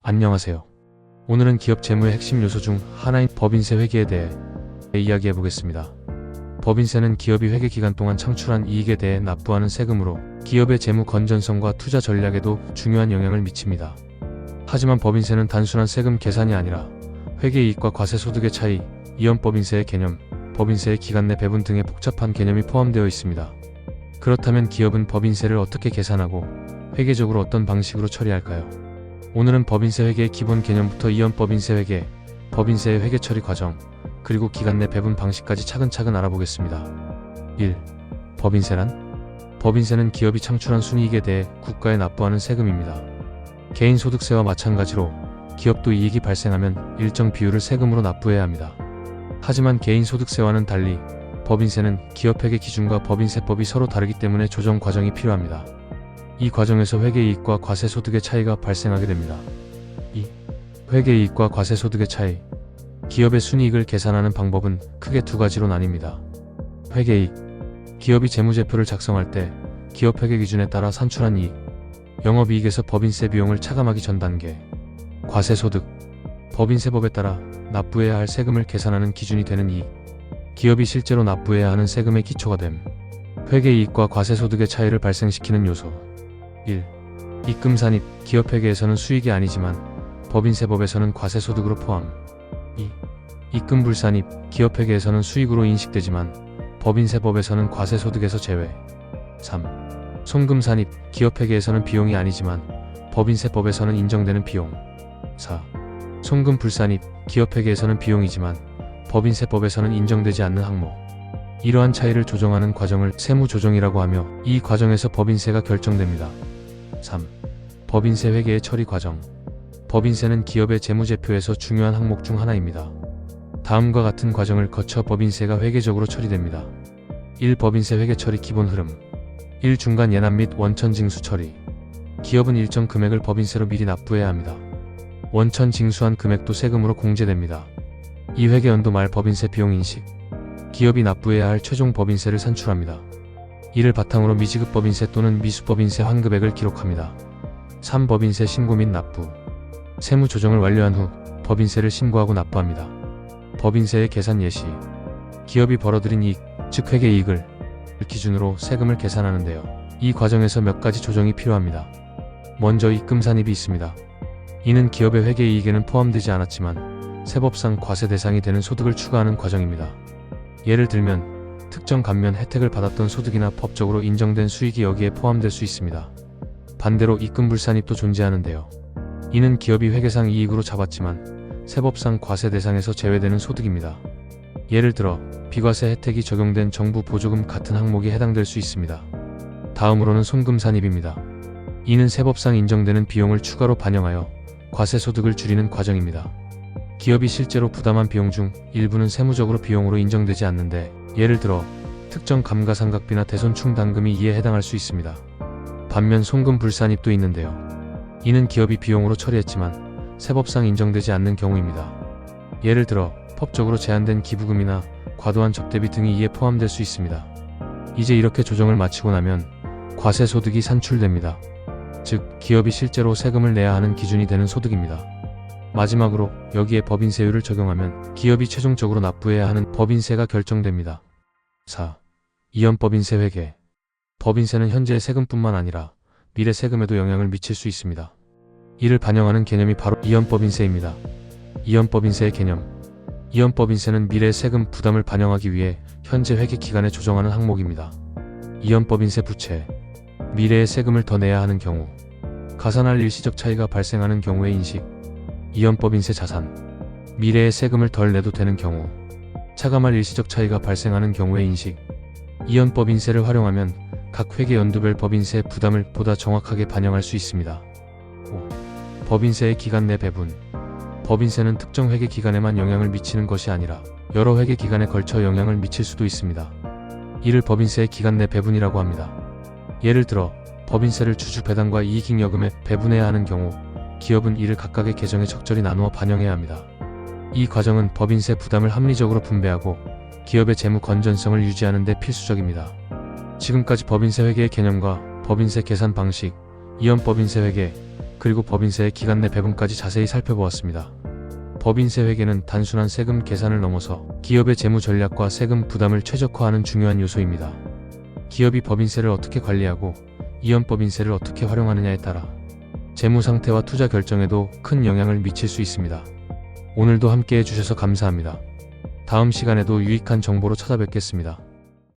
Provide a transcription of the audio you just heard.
안녕하세요. 오늘은 기업 재무의 핵심 요소 중 하나인 법인세 회계에 대해 이야기해 보겠습니다. 법인세는 기업이 회계 기간 동안 창출한 이익에 대해 납부하는 세금으로 기업의 재무 건전성과 투자 전략에도 중요한 영향을 미칩니다. 하지만 법인세는 단순한 세금 계산이 아니라 회계 이익과 과세 소득의 차이, 이연법인세의 개념, 법인세의 기간 내 배분 등의 복잡한 개념이 포함되어 있습니다. 그렇다면 기업은 법인세를 어떻게 계산하고 회계적으로 어떤 방식으로 처리할까요? 오늘은 법인세 회계의 기본 개념부터 이연법인세 회계, 법인세의 회계 처리 과정, 그리고 기간 내 배분 방식까지 차근차근 알아보겠습니다. 1. 법인세란? 법인세는 기업이 창출한 순이익에 대해 국가에 납부하는 세금입니다. 개인소득세와 마찬가지로 기업도 이익이 발생하면 일정 비율을 세금으로 납부해야 합니다. 하지만 개인소득세와는 달리 법인세는 기업회계 기준과 법인세법이 서로 다르기 때문에 조정 과정이 필요합니다. 이 과정에서 회계이익과 과세소득의 차이가 발생하게 됩니다. 2. 회계이익과 과세소득의 차이. 기업의 순이익을 계산하는 방법은 크게 두 가지로 나뉩니다. 회계이익. 기업이 재무제표를 작성할 때 기업 회계 기준에 따라 산출한 이익. 영업이익에서 법인세 비용을 차감하기 전 단계. 과세소득. 법인세법에 따라 납부해야 할 세금을 계산하는 기준이 되는 이익. 기업이 실제로 납부해야 하는 세금의 기초가 됨. 회계이익과 과세소득의 차이를 발생시키는 요소. 1. 입금산입. 기업 회계에서는 수익이 아니지만 법인세법에서는 과세소득으로 포함. 2. 입금불산입. 기업 회계에서는 수익으로 인식되지만 법인세법에서는 과세소득에서 제외. 3. 송금산입. 기업 회계에서는 비용이 아니지만 법인세법에서는 인정되는 비용. 4. 송금불산입. 기업 회계에서는 비용이지만 법인세법에서는 인정되지 않는 항목. 이러한 차이를 조정하는 과정을 세무조정이라고 하며 이 과정에서 법인세가 결정됩니다. 3. 법인세 회계의 처리 과정. 법인세는 기업의 재무제표에서 중요한 항목 중 하나입니다. 다음과 같은 과정을 거쳐 법인세가 회계적으로 처리됩니다. 1. 법인세 회계 처리 기본 흐름. 1. 중간 예납 및 원천 징수 처리. 기업은 일정 금액을 법인세로 미리 납부해야 합니다. 원천 징수한 금액도 세금으로 공제됩니다. 2. 회계 연도 말 법인세 비용 인식. 기업이 납부해야 할 최종 법인세를 산출합니다. 이를 바탕으로 미지급 법인세 또는 미수법인세 환급액을 기록합니다. 3. 법인세 신고 및 납부. 세무 조정을 완료한 후 법인세를 신고하고 납부합니다. 법인세의 계산 예시. 기업이 벌어들인 이익, 즉 회계이익을 기준으로 세금을 계산하는데요. 이 과정에서 몇 가지 조정이 필요합니다. 먼저 입금산입이 있습니다. 이는 기업의 회계이익에는 포함되지 않았지만 세법상 과세 대상이 되는 소득을 추가하는 과정입니다. 예를 들면 특정 감면 혜택을 받았던 소득이나 법적으로 인정된 수익이 여기에 포함될 수 있습니다. 반대로 입금불산입도 존재하는데요. 이는 기업이 회계상 이익으로 잡았지만 세법상 과세 대상에서 제외되는 소득입니다. 예를 들어 비과세 혜택이 적용된 정부 보조금 같은 항목이 해당될 수 있습니다. 다음으로는 송금산입입니다. 이는 세법상 인정되는 비용을 추가로 반영하여 과세 소득을 줄이는 과정입니다. 기업이 실제로 부담한 비용 중 일부는 세무적으로 비용으로 인정되지 않는데 예를 들어 특정 감가상각비나 대손충당금이 이에 해당할 수 있습니다. 반면 송금불산입도 있는데요. 이는 기업이 비용으로 처리했지만 세법상 인정되지 않는 경우입니다. 예를 들어 법적으로 제한된 기부금이나 과도한 접대비 등이 이에 포함될 수 있습니다. 이제 이렇게 조정을 마치고 나면 과세소득이 산출됩니다. 즉 기업이 실제로 세금을 내야 하는 기준이 되는 소득입니다. 마지막으로 여기에 법인세율을 적용하면 기업이 최종적으로 납부해야 하는 법인세가 결정됩니다. 4. 이연법인세 회계. 법인세는 현재의 세금뿐만 아니라 미래 세금에도 영향을 미칠 수 있습니다. 이를 반영하는 개념이 바로 이연법인세입니다. 이연법인세의 개념. 이연법인세는 미래 세금 부담을 반영하기 위해 현재 회계 기간에 조정하는 항목입니다. 이연법인세 부채. 미래의 세금을 더 내야 하는 경우. 가산할 일시적 차이가 발생하는 경우의 인식. 이연법인세 자산. 미래의 세금을 덜 내도 되는 경우. 차감할 일시적 차이가 발생하는 경우의 인식. 이연법인세를 활용하면 각 회계 연도별 법인세 부담을 보다 정확하게 반영할 수 있습니다. 5. 법인세의 기간 내 배분. 법인세는 특정 회계 기간에만 영향을 미치는 것이 아니라 여러 회계 기간에 걸쳐 영향을 미칠 수도 있습니다. 이를 법인세의 기간 내 배분이라고 합니다. 예를 들어 법인세를 주주 배당과 이익잉여금에 배분해야 하는 경우 기업은 이를 각각의 계정에 적절히 나누어 반영해야 합니다. 이 과정은 법인세 부담을 합리적으로 분배하고 기업의 재무 건전성을 유지하는 데 필수적입니다. 지금까지 법인세 회계의 개념과 법인세 계산 방식, 이연법인세 회계, 그리고 법인세의 기간 내 배분까지 자세히 살펴보았습니다. 법인세 회계는 단순한 세금 계산을 넘어서 기업의 재무 전략과 세금 부담을 최적화하는 중요한 요소입니다. 기업이 법인세를 어떻게 관리하고 이연법인세를 어떻게 활용하느냐에 따라 재무 상태와 투자 결정에도 큰 영향을 미칠 수 있습니다. 오늘도 함께 해주셔서 감사합니다. 다음 시간에도 유익한 정보로 찾아뵙겠습니다.